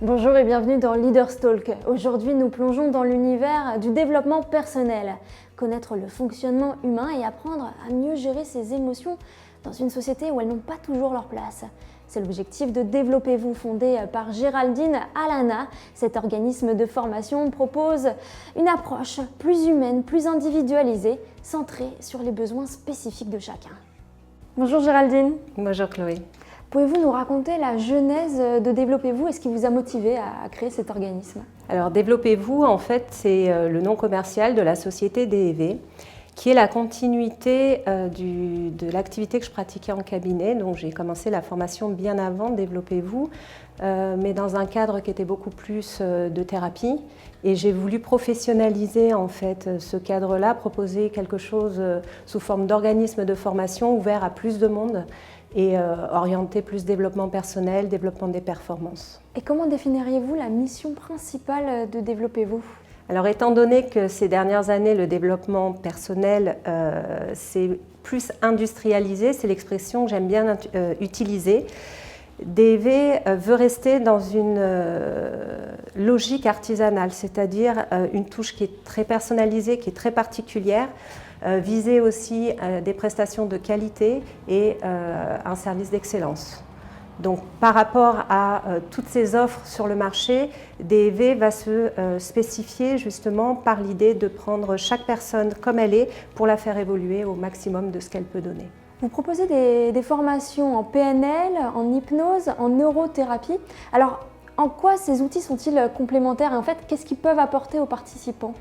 Bonjour et bienvenue dans Leaders Talk. Aujourd'hui, nous plongeons dans l'univers du développement personnel. Connaître le fonctionnement humain et apprendre à mieux gérer ses émotions dans une société où elles n'ont pas toujours leur place. C'est l'objectif de Développez-vous, fondé par Géraldine Alana. Cet organisme de formation propose une approche plus humaine, plus individualisée, centrée sur les besoins spécifiques de chacun. Bonjour Géraldine. Bonjour Chloé. Pouvez-vous nous raconter la genèse de Développez-vous et ce qui vous a motivé à créer cet organisme? Alors Développez-vous, en fait, c'est le nom commercial de la société DEV, qui est la continuité de l'activité que je pratiquais en cabinet. Donc j'ai commencé la formation bien avant Développez-vous, mais dans un cadre qui était beaucoup plus de thérapie. Et j'ai voulu professionnaliser en fait ce cadre-là, proposer quelque chose sous forme d'organisme de formation ouvert à plus de monde et orienté plus développement personnel, développement des performances. Et comment définiriez-vous la mission principale de Développez-vous? Alors étant donné que ces dernières années, le développement personnel s'est plus industrialisé, c'est l'expression que j'aime bien utiliser, DEV veut rester dans une logique artisanale, c'est-à-dire une touche qui est très personnalisée, qui est très particulière, viser aussi des prestations de qualité et un service d'excellence. Donc par rapport à toutes ces offres sur le marché, DEV va se spécifier justement par l'idée de prendre chaque personne comme elle est pour la faire évoluer au maximum de ce qu'elle peut donner. Vous proposez des formations en PNL, en hypnose, en neurothérapie. Alors, en quoi ces outils sont-ils complémentaires et en fait, qu'est-ce qu'ils peuvent apporter aux participants?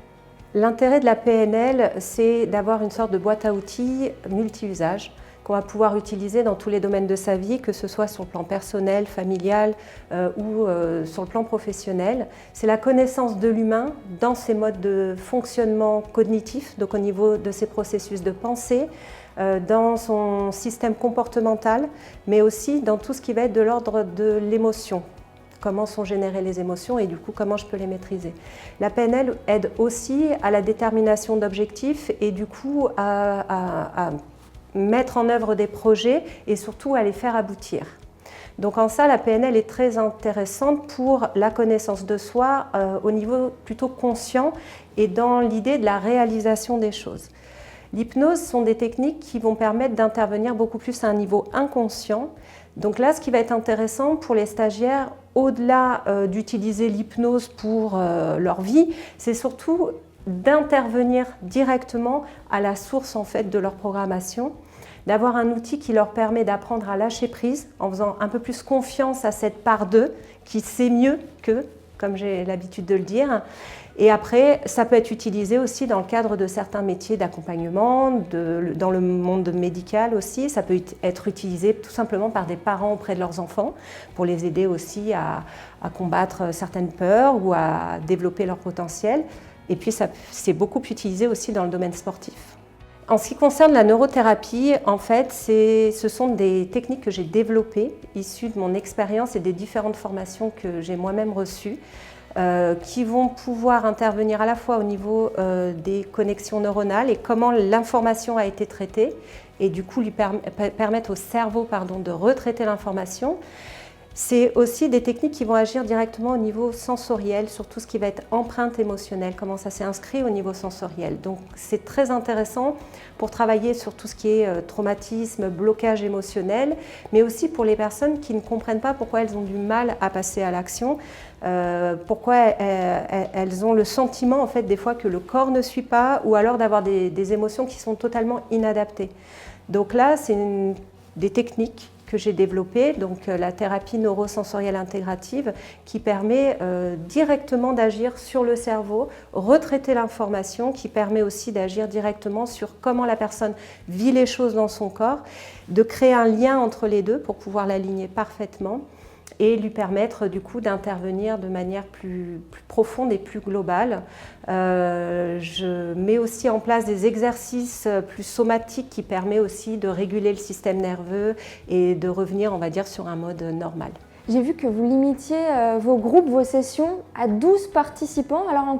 L'intérêt de la PNL, c'est d'avoir une sorte de boîte à outils multi-usage qu'on va pouvoir utiliser dans tous les domaines de sa vie, que ce soit sur le plan personnel, familial ou sur le plan professionnel. C'est la connaissance de l'humain dans ses modes de fonctionnement cognitif, donc au niveau de ses processus de pensée, dans son système comportemental, mais aussi dans tout ce qui va être de l'ordre de l'émotion. Comment sont générées les émotions et du coup comment je peux les maîtriser. La PNL aide aussi à la détermination d'objectifs et du coup à mettre en œuvre des projets et surtout à les faire aboutir. Donc en ça, la PNL est très intéressante pour la connaissance de soi au niveau plutôt conscient et dans l'idée de la réalisation des choses. L'hypnose sont des techniques qui vont permettre d'intervenir beaucoup plus à un niveau inconscient. Donc là, ce qui va être intéressant pour les stagiaires, au-delà d'utiliser l'hypnose pour leur vie, c'est surtout d'intervenir directement à la source en fait de leur programmation, d'avoir un outil qui leur permet d'apprendre à lâcher prise en faisant un peu plus confiance à cette part d'eux qui sait mieux qu'eux, comme j'ai l'habitude de le dire. Et après, ça peut être utilisé aussi dans le cadre de certains métiers d'accompagnement, dans le monde médical aussi. Ça peut être utilisé tout simplement par des parents auprès de leurs enfants pour les aider aussi à combattre certaines peurs ou à développer leur potentiel. Et puis, c'est beaucoup utilisé aussi dans le domaine sportif. En ce qui concerne la neurothérapie, en fait, ce sont des techniques que j'ai développées, issues de mon expérience et des différentes formations que j'ai moi-même reçues, qui vont pouvoir intervenir à la fois au niveau des connexions neuronales et comment l'information a été traitée, et du coup lui permettre au cerveau de retraiter l'information. C'est aussi des techniques qui vont agir directement au niveau sensoriel, sur tout ce qui va être empreinte émotionnelle, comment ça s'est inscrit au niveau sensoriel. Donc c'est très intéressant pour travailler sur tout ce qui est traumatisme, blocage émotionnel, mais aussi pour les personnes qui ne comprennent pas pourquoi elles ont du mal à passer à l'action, pourquoi elles ont le sentiment en fait des fois que le corps ne suit pas, ou alors d'avoir des émotions qui sont totalement inadaptées. Donc là, c'est des techniques que j'ai développée, donc la thérapie neurosensorielle intégrative, qui permet directement d'agir sur le cerveau, retraiter l'information, qui permet aussi d'agir directement sur comment la personne vit les choses dans son corps, de créer un lien entre les deux pour pouvoir l'aligner parfaitement et lui permettre du coup d'intervenir de manière plus profonde et plus globale. Je mets aussi en place des exercices plus somatiques qui permettent aussi de réguler le système nerveux et de revenir, on va dire, sur un mode normal. J'ai vu que vous limitiez vos groupes, vos sessions à 12 participants. Alors en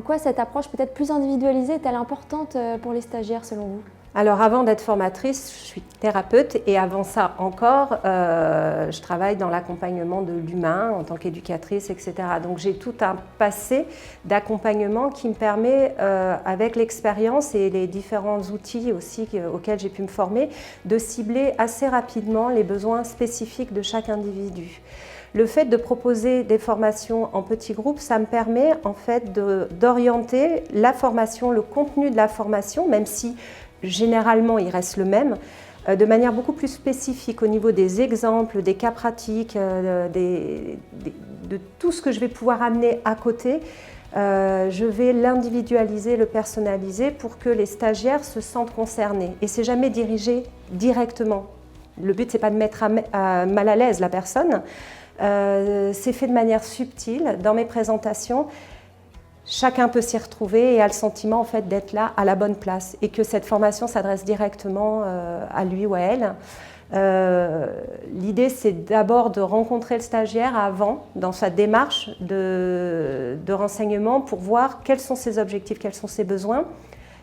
quoi cette approche peut-être plus individualisée est-elle importante pour les stagiaires selon vous? Alors avant d'être formatrice, je suis thérapeute et avant ça encore, je travaille dans l'accompagnement de l'humain en tant qu'éducatrice, etc. Donc j'ai tout un passé d'accompagnement qui me permet, avec l'expérience et les différents outils aussi auxquels j'ai pu me former, de cibler assez rapidement les besoins spécifiques de chaque individu. Le fait de proposer des formations en petits groupes, ça me permet en fait d'orienter la formation, le contenu de la formation, même si généralement il reste le même, de manière beaucoup plus spécifique au niveau des exemples, des cas pratiques, de tout ce que je vais pouvoir amener à côté. Je vais l'individualiser, le personnaliser pour que les stagiaires se sentent concernés. Et c'est jamais dirigé directement. Le but, c'est pas de mettre mal à l'aise la personne. C'est fait de manière subtile dans mes présentations. Chacun peut s'y retrouver et a le sentiment en fait, d'être là à la bonne place et que cette formation s'adresse directement à lui ou à elle. L'idée, c'est d'abord de rencontrer le stagiaire avant, dans sa démarche de renseignement pour voir quels sont ses objectifs, quels sont ses besoins,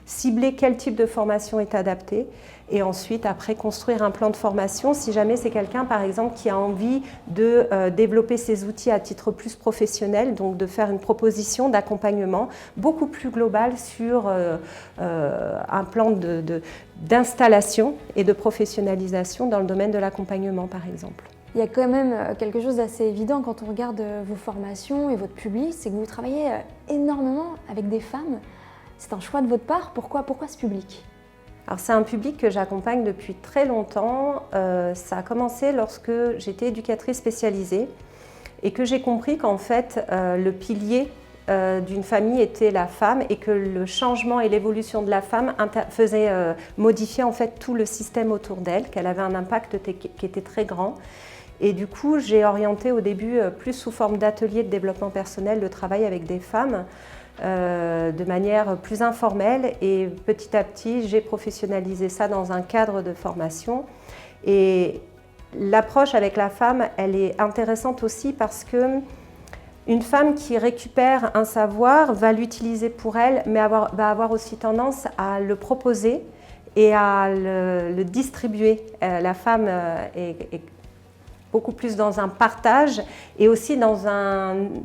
cibler quel type de formation est adapté et ensuite, après, construire un plan de formation si jamais c'est quelqu'un, par exemple, qui a envie de développer ses outils à titre plus professionnel, donc de faire une proposition d'accompagnement beaucoup plus globale sur un plan d'installation et de professionnalisation dans le domaine de l'accompagnement, par exemple. Il y a quand même quelque chose d'assez évident quand on regarde vos formations et votre public, c'est que vous travaillez énormément avec des femmes. C'est un choix de votre part. Pourquoi ce public ? Alors c'est un public que j'accompagne depuis très longtemps. Ça a commencé lorsque j'étais éducatrice spécialisée et que j'ai compris qu'en fait le pilier d'une famille était la femme et que le changement et l'évolution de la femme faisait modifier en fait tout le système autour d'elle, qu'elle avait un impact qui était très grand. Et du coup, j'ai orienté au début plus sous forme d'ateliers de développement personnel, de travail avec des femmes, de manière plus informelle et petit à petit j'ai professionnalisé ça dans un cadre de formation et l'approche avec la femme elle est intéressante aussi parce que une femme qui récupère un savoir va l'utiliser pour elle mais va avoir aussi tendance à le proposer et à le distribuer. La femme est beaucoup plus dans un partage et aussi dans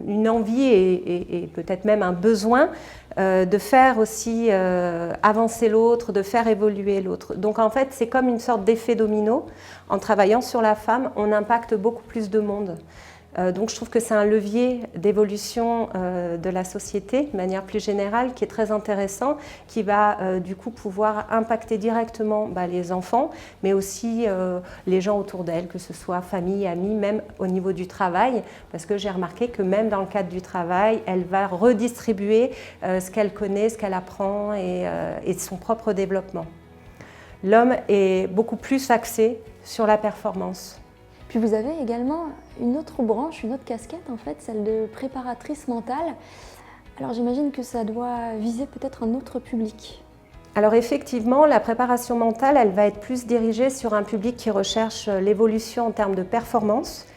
une envie et peut-être même un besoin de faire aussi avancer l'autre, de faire évoluer l'autre. Donc en fait, c'est comme une sorte d'effet domino. En travaillant sur la femme, on impacte beaucoup plus de monde. Donc je trouve que c'est un levier d'évolution de la société de manière plus générale qui est très intéressant, qui va du coup pouvoir impacter directement les enfants, mais aussi les gens autour d'elle, que ce soit famille, amis, même au niveau du travail, parce que j'ai remarqué que même dans le cadre du travail, elle va redistribuer ce qu'elle connaît, ce qu'elle apprend et son propre développement. L'homme est beaucoup plus axé sur la performance. Puis vous avez également une autre branche, une autre casquette en fait, celle de préparatrice mentale. Alors j'imagine que ça doit viser peut-être un autre public. Alors effectivement, la préparation mentale, elle va être plus dirigée sur un public qui recherche l'évolution en termes de performance,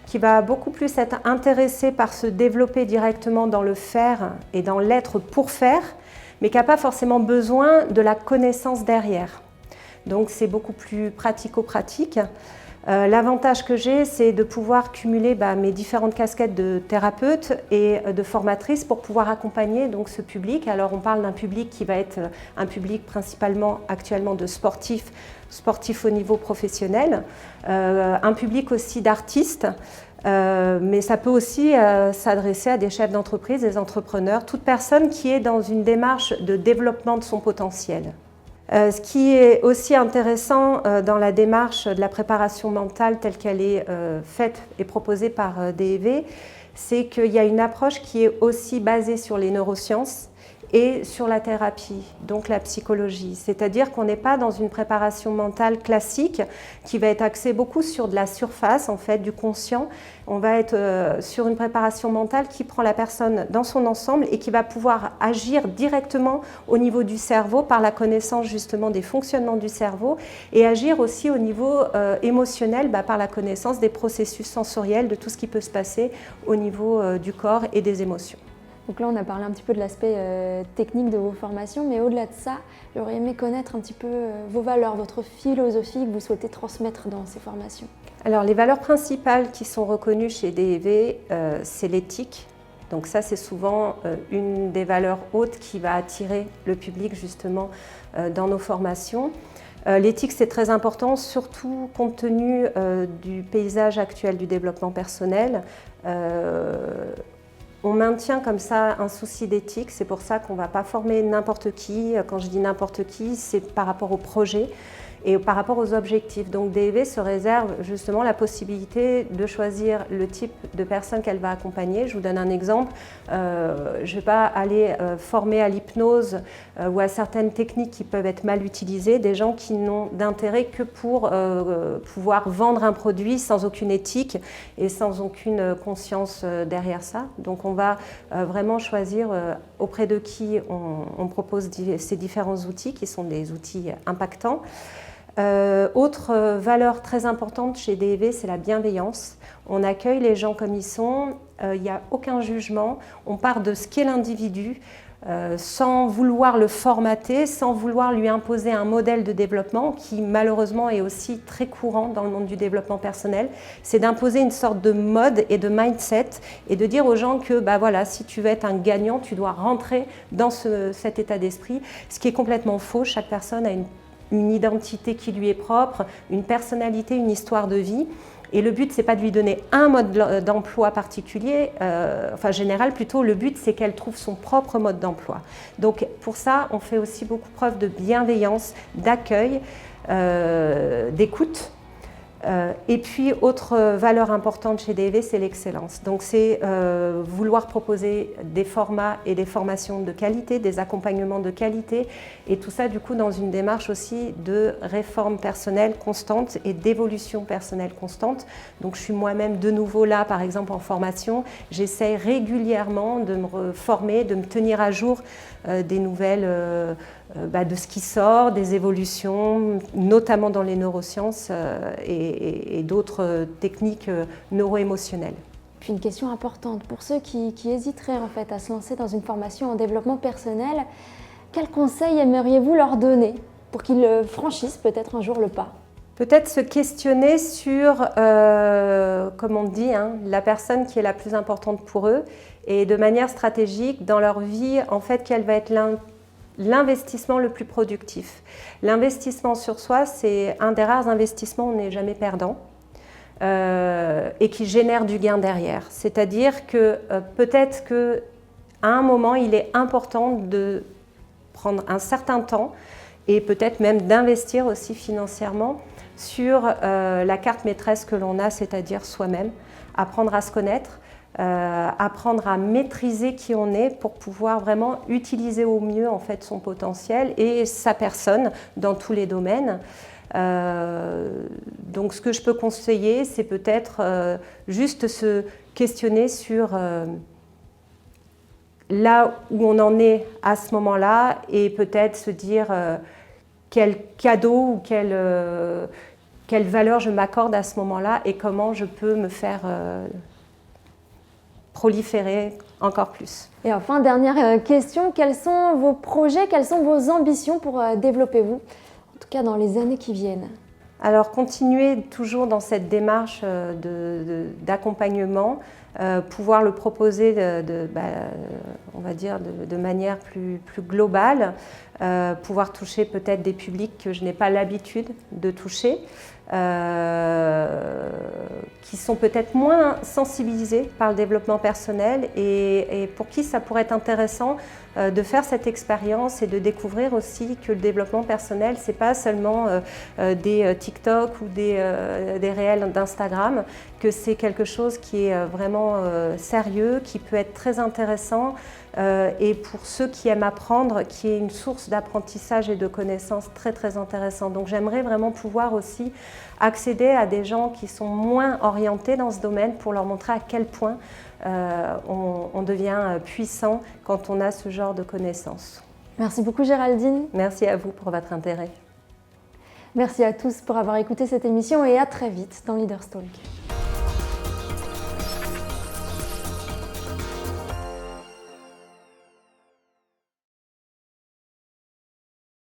qui va beaucoup plus être intéressé par se développer directement dans le faire et dans l'être pour faire, mais qui n'a pas forcément besoin de la connaissance derrière. Donc c'est beaucoup plus pratico-pratique. L'avantage que j'ai, c'est de pouvoir cumuler mes différentes casquettes de thérapeute et de formatrice pour pouvoir accompagner donc, ce public. Alors on parle d'un public qui va être un public principalement actuellement de sportifs au niveau professionnel, un public aussi d'artistes, mais ça peut aussi s'adresser à des chefs d'entreprise, des entrepreneurs, toute personne qui est dans une démarche de développement de son potentiel. Ce qui est aussi intéressant dans la démarche de la préparation mentale telle qu'elle est faite et proposée par DEV, c'est qu'il y a une approche qui est aussi basée sur les neurosciences et sur la thérapie, donc la psychologie. C'est-à-dire qu'on n'est pas dans une préparation mentale classique qui va être axée beaucoup sur de la surface, en fait, du conscient. On va être sur une préparation mentale qui prend la personne dans son ensemble et qui va pouvoir agir directement au niveau du cerveau par la connaissance justement des fonctionnements du cerveau et agir aussi au niveau émotionnel par la connaissance des processus sensoriels, de tout ce qui peut se passer au niveau du corps et des émotions. Donc là, on a parlé un petit peu de l'aspect technique de vos formations, mais au-delà de ça, j'aurais aimé connaître un petit peu vos valeurs, votre philosophie que vous souhaitez transmettre dans ces formations. Alors, les valeurs principales qui sont reconnues chez DEV, c'est l'éthique. Donc ça, c'est souvent une des valeurs hautes qui va attirer le public justement dans nos formations. L'éthique, c'est très important, surtout compte tenu du paysage actuel du développement personnel. On maintient comme ça un souci d'éthique, c'est pour ça qu'on ne va pas former n'importe qui. Quand je dis n'importe qui, c'est par rapport au projet et par rapport aux objectifs. Donc DEV se réserve justement la possibilité de choisir le type de personne qu'elle va accompagner. Je vous donne un exemple. Je ne vais pas aller former à l'hypnose ou à certaines techniques qui peuvent être mal utilisées, des gens qui n'ont d'intérêt que pour pouvoir vendre un produit sans aucune éthique et sans aucune conscience derrière ça. Donc on va vraiment choisir auprès de qui on propose ces différents outils qui sont des outils impactants. Autre valeur très importante chez DEV, c'est la bienveillance. On accueille les gens comme ils sont, il n'y a aucun jugement, on part de ce qu'est l'individu sans vouloir le formater, sans vouloir lui imposer un modèle de développement qui malheureusement est aussi très courant dans le monde du développement personnel. C'est d'imposer une sorte de mode et de mindset et de dire aux gens que voilà, si tu veux être un gagnant, tu dois rentrer dans cet état d'esprit, ce qui est complètement faux. Chaque personne a une identité qui lui est propre, une personnalité, une histoire de vie. Et le but, ce n'est pas de lui donner un mode d'emploi particulier, enfin général plutôt, le but c'est qu'elle trouve son propre mode d'emploi. Donc pour ça, on fait aussi beaucoup preuve de bienveillance, d'accueil, d'écoute. Et puis, autre valeur importante chez DEV, c'est l'excellence. Donc, c'est vouloir proposer des formats et des formations de qualité, des accompagnements de qualité, et tout ça, du coup, dans une démarche aussi de réforme personnelle constante et d'évolution personnelle constante. Donc, je suis moi-même de nouveau là, par exemple, en formation. J'essaie régulièrement de me former, de me tenir à jour des nouvelles de ce qui sort, des évolutions, notamment dans les neurosciences et d'autres techniques neuro-émotionnelles. Puis une question importante, pour ceux qui hésiteraient en fait à se lancer dans une formation en développement personnel, quels conseils aimeriez-vous leur donner pour qu'ils franchissent peut-être un jour le pas ? Peut-être se questionner sur, comme on dit, la personne qui est la plus importante pour eux et de manière stratégique dans leur vie, en fait, quel va être l'investissement le plus productif. L'investissement sur soi, c'est un des rares investissements où on n'est jamais perdant et qui génère du gain derrière. C'est-à-dire que peut-être qu'à un moment, il est important de prendre un certain temps et peut-être même d'investir aussi financièrement sur la carte maîtresse que l'on a, c'est-à-dire soi-même, apprendre à se connaître, apprendre à maîtriser qui on est pour pouvoir vraiment utiliser au mieux en fait son potentiel et sa personne dans tous les domaines. Donc ce que je peux conseiller, c'est peut-être juste se questionner sur là où on en est à ce moment-là et peut-être se dire quel cadeau ou quelle valeur je m'accorde à ce moment-là et comment je peux me faire proliférer encore plus. Et enfin, dernière question, quels sont vos projets, quelles sont vos ambitions pour développer-vous, en tout cas dans les années qui viennent ? Alors, continuer toujours dans cette démarche d'accompagnement, pouvoir le proposer on va dire de manière plus globale, pouvoir toucher peut-être des publics que je n'ai pas l'habitude de toucher, qui sont peut-être moins sensibilisés par le développement personnel et pour qui ça pourrait être intéressant de faire cette expérience et de découvrir aussi que le développement personnel, c'est pas seulement des TikTok ou des réels d'Instagram, que c'est quelque chose qui est vraiment sérieux, qui peut être très intéressant et pour ceux qui aiment apprendre, qui est une source d'apprentissage et de connaissances très très intéressante. Donc j'aimerais vraiment pouvoir aussi accéder à des gens qui sont moins orientés dans ce domaine pour leur montrer à quel point on devient puissant quand on a ce genre de connaissances. Merci beaucoup Géraldine. Merci à vous pour votre intérêt. Merci à tous pour avoir écouté cette émission et à très vite dans Leaders Talk.